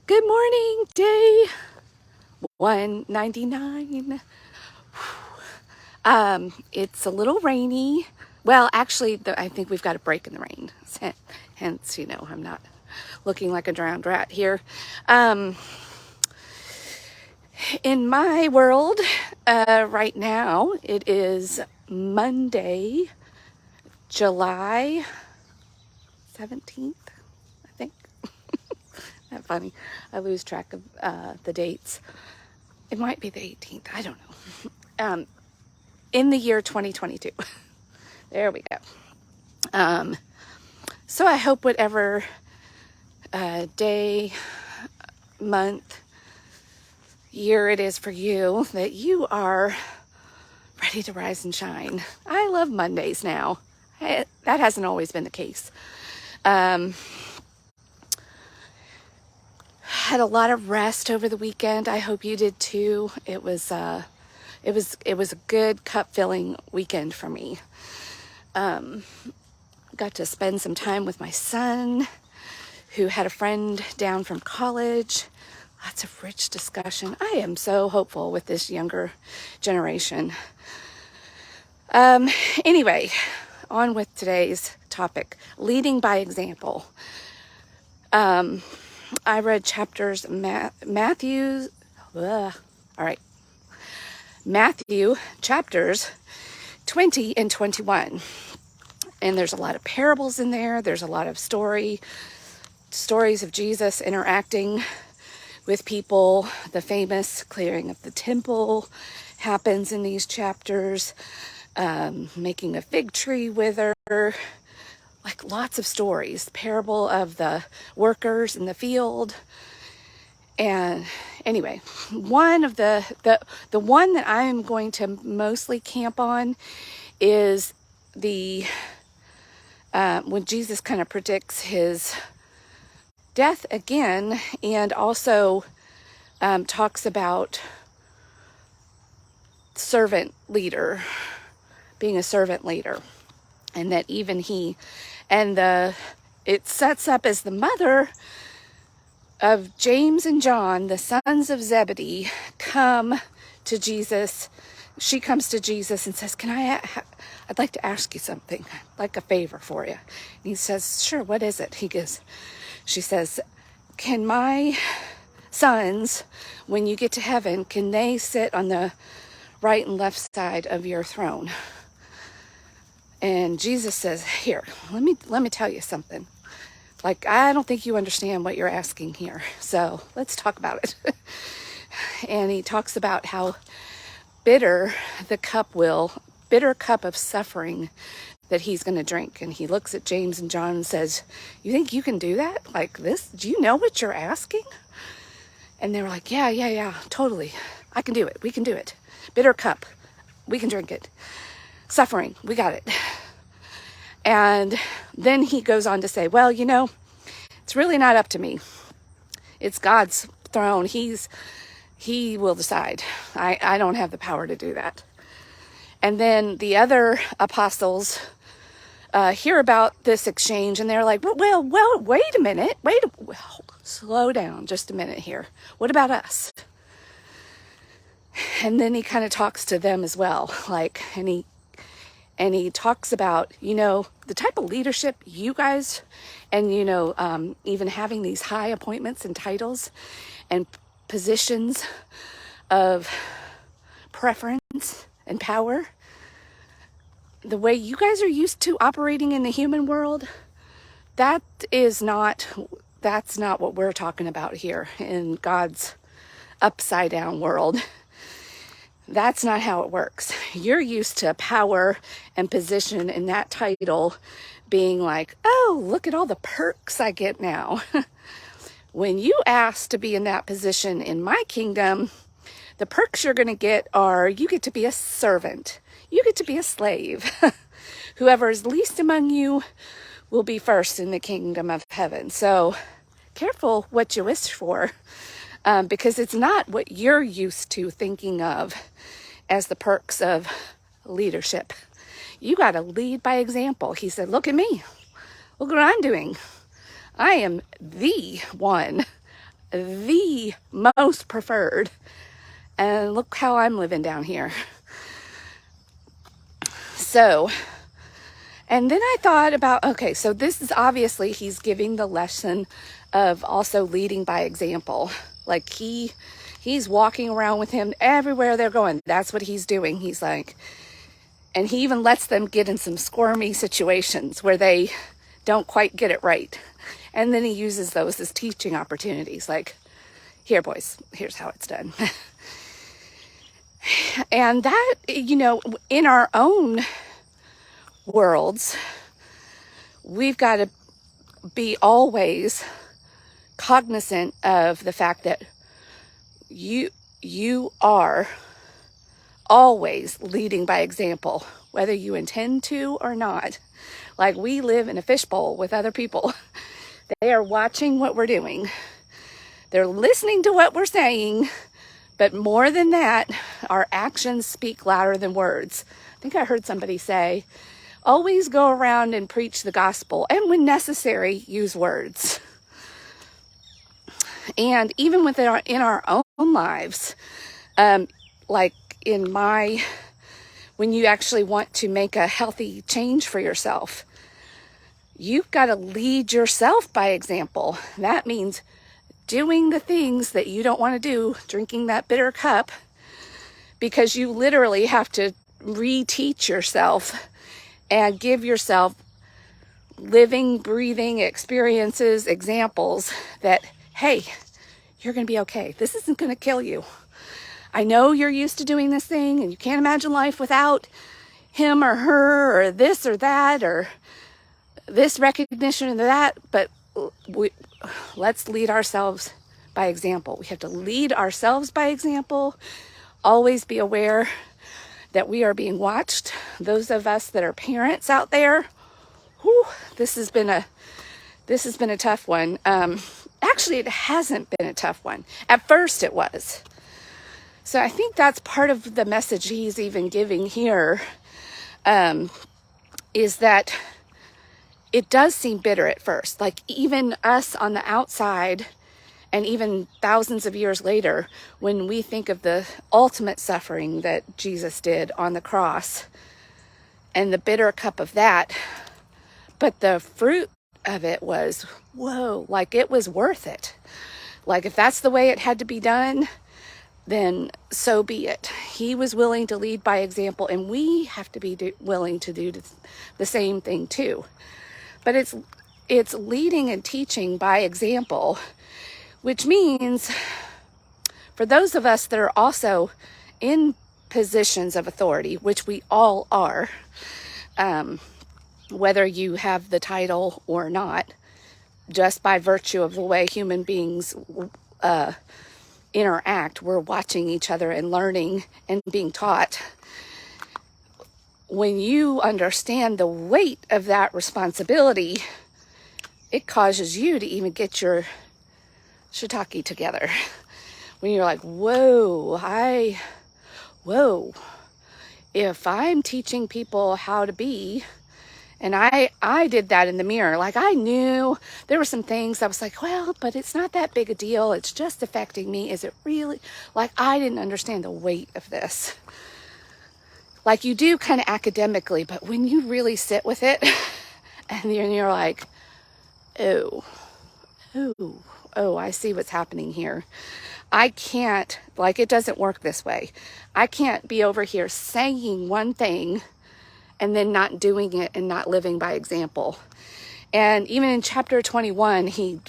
Good morning, day 199. It's a little rainy. Well, actually, I think we've got a break in the rain. Hence, I'm not looking like a drowned rat here. In my world, right now, it is Monday, July 17th, I think. That funny. I lose track of the dates. It might be the 18th. I don't know. In the year 2022. There we go. So I hope whatever day, month, year it is for you, that you are ready to rise and shine. I love Mondays now. That hasn't always been the case. Had a lot of rest over the weekend. I hope you did too. It was a good cup filling weekend for me. Got to spend some time with my son, who had a friend down from college. Lots of rich discussion. I am so hopeful with this younger generation. Anyway, on with today's topic, leading by example. I read chapters Matthew chapters 20 and 21. And there's a lot of parables in there. There's a lot of stories of Jesus interacting with people. The famous clearing of the temple happens in these chapters. Making a fig tree wither. Like lots of stories. Parable of the workers in the field. And anyway, one of the one that I am going to mostly camp on is the when Jesus kind of predicts his death again, and also talks about servant leader, being a servant leader, and that even he, and it sets up as the mother of James and John, the sons of Zebedee, come to Jesus. She comes to Jesus and says, I'd like to ask you something, like a favor for you. And he says, sure, what is it? She says, can my sons, when you get to heaven, can they sit on the right and left side of your throne? And Jesus says, here, let me tell you something. Like, I don't think you understand what you're asking here. So let's talk about it. And he talks about how bitter cup of suffering that he's going to drink. And he looks at James and John and says, you think you can do that? Like this? Do you know what you're asking? And they were like, yeah, totally. I can do it. We can do it. Bitter cup. We can drink it. Suffering. We got it. And then he goes on to say, well, it's really not up to me. It's God's throne. He will decide. I don't have the power to do that. And then the other apostles hear about this exchange, and they're like, well, wait a minute. Slow down just a minute here. What about us? And then he kind of talks to them as well. And he talks about, the type of leadership you guys, and, even having these high appointments and titles and positions of preference and power, the way you guys are used to operating in the human world, that's not what we're talking about here in God's upside down world. That's not how it works. You're used to power and position and that title being like, oh, look at all the perks I get now. When you ask to be in that position in my kingdom, the perks you're going to get are you get to be a servant. You get to be a slave. Whoever is least among you will be first in the kingdom of heaven. So careful what you wish for. Because it's not what you're used to thinking of as the perks of leadership. You got to lead by example. He said, look at me. Look what I'm doing. I am the one the most preferred. And look how I'm living down here. So, and then I thought about, okay, so this is obviously he's giving the lesson of also leading by example. Like he's walking around with him everywhere they're going. That's what he's doing. He's like, and he even lets them get in some squirmy situations where they don't quite get it right. And then he uses those as teaching opportunities. Like, here, boys, here's how it's done. And that, you know, in our own worlds, we've got to be always cognizant of the fact that you are always leading by example, whether you intend to or not. Like, we live in a fishbowl with other people. They are watching what we're doing. They're listening to what we're saying. But more than that, our actions speak louder than words. I think I heard somebody say, always go around and preach the gospel, and when necessary, use words. And even in our own lives, like when you actually want to make a healthy change for yourself, you've got to lead yourself by example. That means doing the things that you don't want to do, drinking that bitter cup, because you literally have to reteach yourself and give yourself living, breathing experiences, examples that, hey, you're going to be okay. This isn't going to kill you. I know you're used to doing this thing and you can't imagine life without him or her or this or that or this recognition or that, but let's lead ourselves by example. We have to lead ourselves by example. Always be aware that we are being watched. Those of us that are parents out there, whew, this has been a tough one. Actually, it hasn't been a tough one. At first it was. So I think that's part of the message he's even giving here, is that it does seem bitter at first. Like, even us on the outside, and even thousands of years later, when we think of the ultimate suffering that Jesus did on the cross and the bitter cup of that, but the fruit of it was, whoa, like it was worth it. Like, if that's the way it had to be done, then so be it. He was willing to lead by example, and we have to be willing to do the same thing too. But it's leading and teaching by example, which means for those of us that are also in positions of authority, which we all are, whether you have the title or not, just by virtue of the way human beings interact, we're watching each other and learning and being taught. When you understand the weight of that responsibility, it causes you to even get your shiitake together. When you're like, whoa, if I'm teaching people how to be, and I did that in the mirror. Like, I knew there were some things I was like, well, but it's not that big a deal. It's just affecting me. Is it really? Like, I didn't understand the weight of this. Like, you do kind of academically, but when you really sit with it and then you're like, oh, I see what's happening here. I can't, like, it doesn't work this way. I can't be over here saying one thing and then not doing it and not living by example. And even in chapter 21, he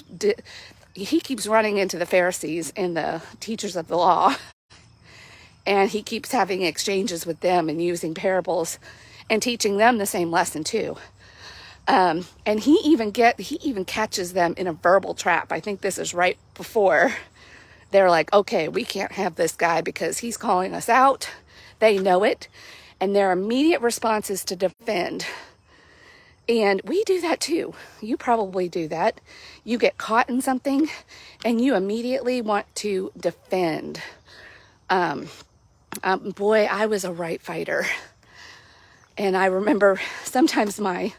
keeps running into the Pharisees and the teachers of the law. And he keeps having exchanges with them and using parables and teaching them the same lesson too. And he even catches them in a verbal trap. I think this is right before they're like, okay, we can't have this guy because he's calling us out. They know it. And their immediate response is to defend. And we do that too. You probably do that. You get caught in something and you immediately want to defend. Boy, I was a right fighter. And I remember sometimes my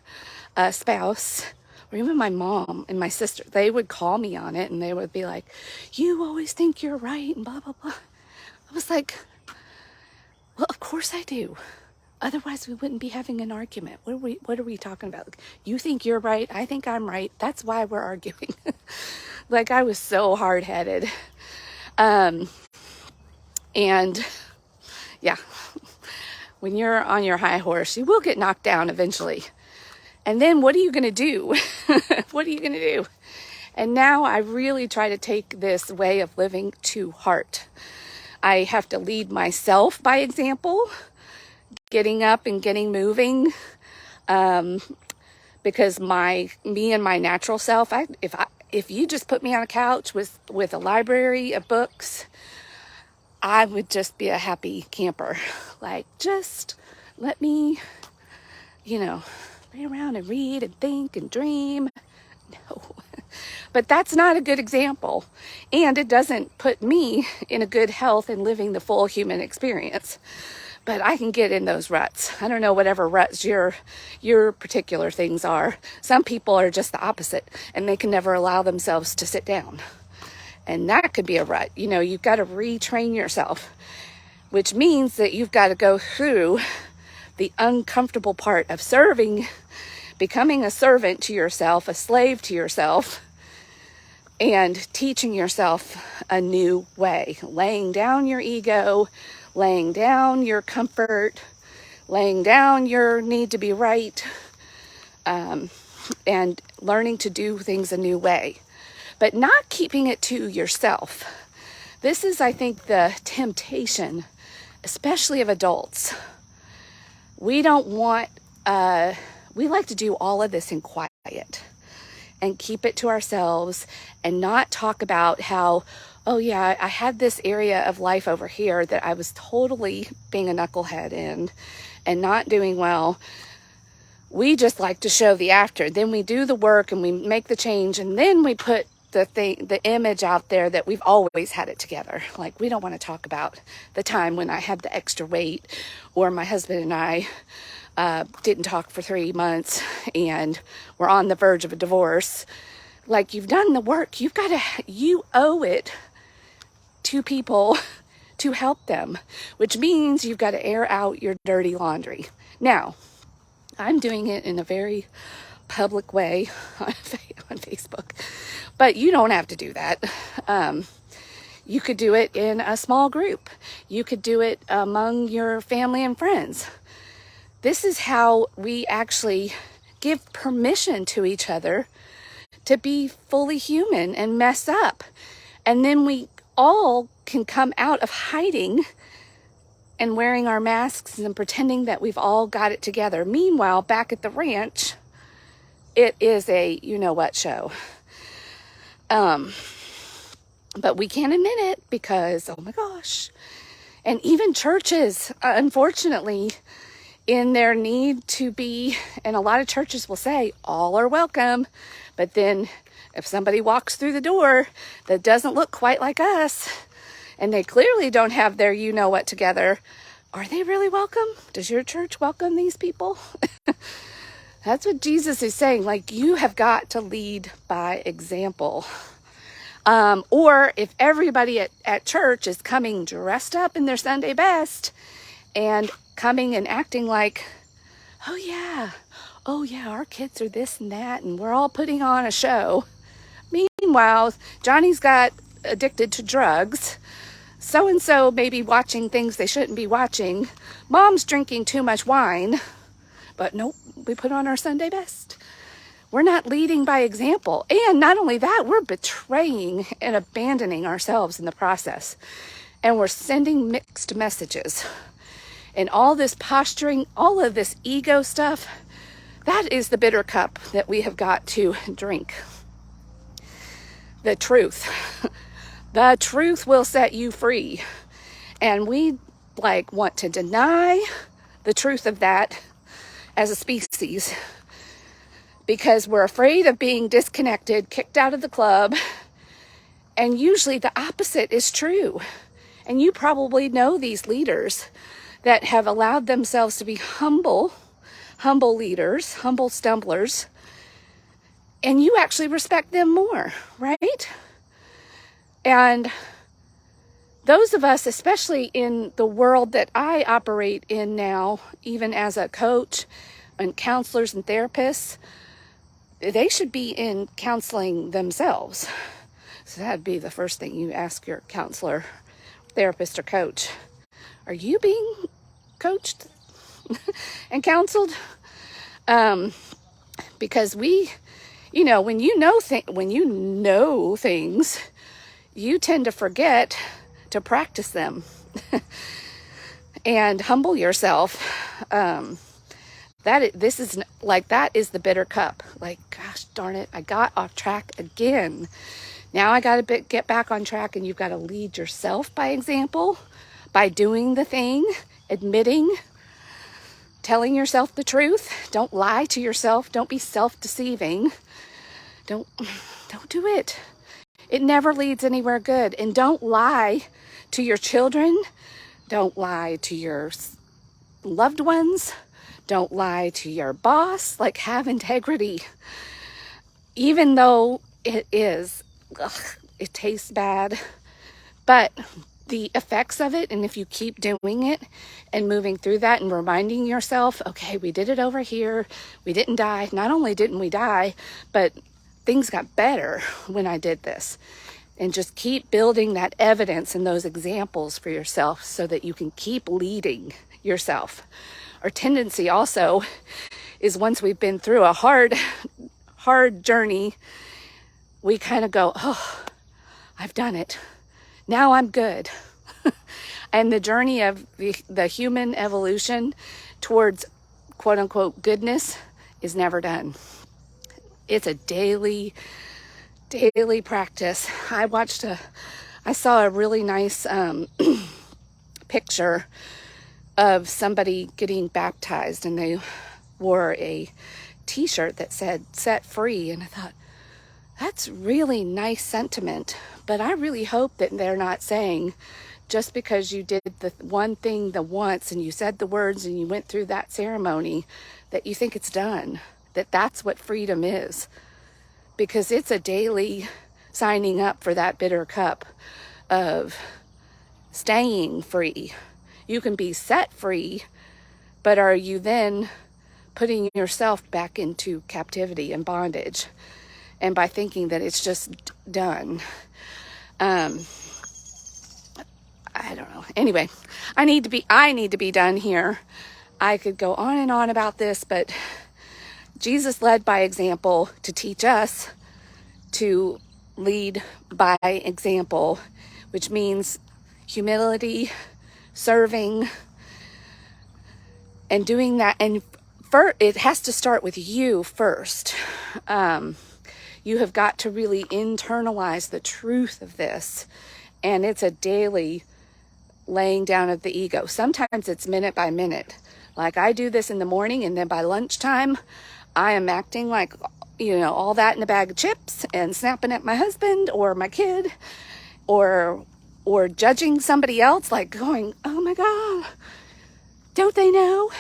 spouse or even my mom and my sister, they would call me on it and they would be like, you always think you're right and blah, blah, blah. I was like, well, of course I do. Otherwise we wouldn't be having an argument. What are we talking about? Like, you think you're right, I think I'm right. That's why we're arguing. Like, I was so hard-headed. And yeah, when you're on your high horse, you will get knocked down eventually. And then what are you going to do? What are you going to do? And now I really try to take this way of living to heart. I have to lead myself by example, getting up and getting moving, because me and my natural self, if you just put me on a couch with a library of books, I would just be a happy camper. Like, just let me, lay around and read and think and dream. No. But that's not a good example. And it doesn't put me in a good health and living the full human experience. But I can get in those ruts. I don't know whatever ruts your particular things are. Some people are just the opposite, and they can never allow themselves to sit down. And that could be a rut. You've got to retrain yourself, which means that you've got to go through the uncomfortable part of serving, becoming a servant to yourself, a slave to yourself, and teaching yourself a new way, laying down your ego, laying down your comfort, laying down your need to be right, and learning to do things a new way, but not keeping it to yourself. This is, I think, the temptation, especially of adults. We don't want, we like to do all of this in quiet and keep it to ourselves and not talk about how, oh yeah, I had this area of life over here that I was totally being a knucklehead in and not doing well. We just like to show the after. Then we do the work and we make the change, and then we put the image out there that we've always had it together. Like, we don't want to talk about the time when I had the extra weight, or my husband and I didn't talk for 3 months and we're on the verge of a divorce. Like, you've done the work. You owe it to people to help them, which means you've got to air out your dirty laundry. Now, I'm doing it in a very public way on Facebook, but you don't have to do that. You could do it in a small group. You could do it among your family and friends. This is how we actually give permission to each other to be fully human and mess up. And then we all can come out of hiding and wearing our masks and pretending that we've all got it together. Meanwhile, back at the ranch, it is a you-know-what show. But we can't admit it because, oh my gosh. And even churches, unfortunately, in their need to be, and a lot of churches will say, all are welcome. But then if somebody walks through the door that doesn't look quite like us, and they clearly don't have their you-know-what together, are they really welcome? Does your church welcome these people? That's what Jesus is saying. Like, you have got to lead by example. Or if everybody at church is coming dressed up in their Sunday best and coming and acting like, oh yeah, our kids are this and that, and we're all putting on a show. Meanwhile, Johnny's got addicted to drugs. So-and-so may be watching things they shouldn't be watching. Mom's drinking too much wine. But nope, we put on our Sunday best. We're not leading by example. And not only that, we're betraying and abandoning ourselves in the process. And we're sending mixed messages. And all this posturing, all of this ego stuff, that is the bitter cup that we have got to drink. The truth. The truth will set you free. And we want to deny the truth of that as a species because we're afraid of being disconnected, kicked out of the club. And usually the opposite is true. And you probably know these leaders that have allowed themselves to be humble leaders, humble stumblers, and you actually respect them more, right? And those of us, especially in the world that I operate in now, even as a coach and counselors and therapists, they should be in counseling themselves. So that'd be the first thing you ask your counselor, therapist, or coach. Are you being coached and counseled? Because when you know things, you tend to forget to practice them and humble yourself. That is the bitter cup. Like, gosh darn it, I got off track again. Now I got to get back on track, and you've got to lead yourself by example, by doing the thing, admitting, telling yourself the truth. Don't lie to yourself. Don't be self-deceiving. Don't do it. It never leads anywhere good. And don't lie to your children. Don't lie to your loved ones. Don't lie to your boss. Like, have integrity. Even though it tastes bad, but the effects of it, and if you keep doing it and moving through that and reminding yourself, okay, we did it over here. We didn't die. Not only didn't we die, but things got better when I did this. And just keep building that evidence and those examples for yourself so that you can keep leading yourself. Our tendency also is, once we've been through a hard journey, we kind of go, oh, I've done it. Now I'm good. And the journey of the human evolution towards quote unquote goodness is never done. It's a daily practice. I saw a really nice picture of somebody getting baptized, and they wore a t-shirt that said set free, and I thought, that's really nice sentiment, but I really hope that they're not saying, just because you did the one thing the once and you said the words and you went through that ceremony, that you think it's done, that's what freedom is. Because it's a daily signing up for that bitter cup of staying free. You can be set free, but are you then putting yourself back into captivity and bondage? And by thinking that it's just done. I don't know. Anyway, I need to be done here. I could go on and on about this, but Jesus led by example to teach us to lead by example, which means humility, serving, and doing that. And it has to start with you first. You have got to really internalize the truth of this. And it's a daily laying down of the ego. Sometimes it's minute by minute. Like, I do this in the morning, and then by lunchtime, I am acting like, all that in a bag of chips and snapping at my husband or my kid, or judging somebody else, like going, oh my God, don't they know?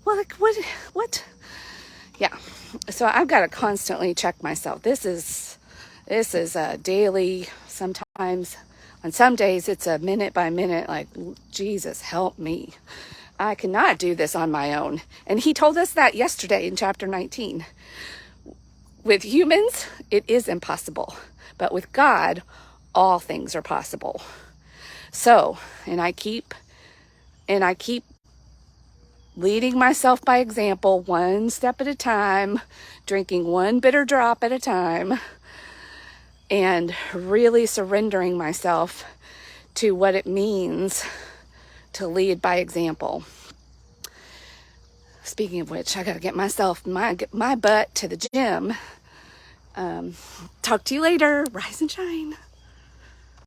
Well, like, what? Yeah. So I've got to constantly check myself. This is a daily, sometimes on some days it's a minute by minute, like, Jesus, help me. I cannot do this on my own. And he told us that yesterday in chapter 19. With humans, it is impossible. But with God, all things are possible. So, and I keep leading myself by example, one step at a time, drinking one bitter drop at a time, and really surrendering myself to what it means to lead by example. Speaking of which, I got to get my butt to the gym. Talk to you later. Rise and shine.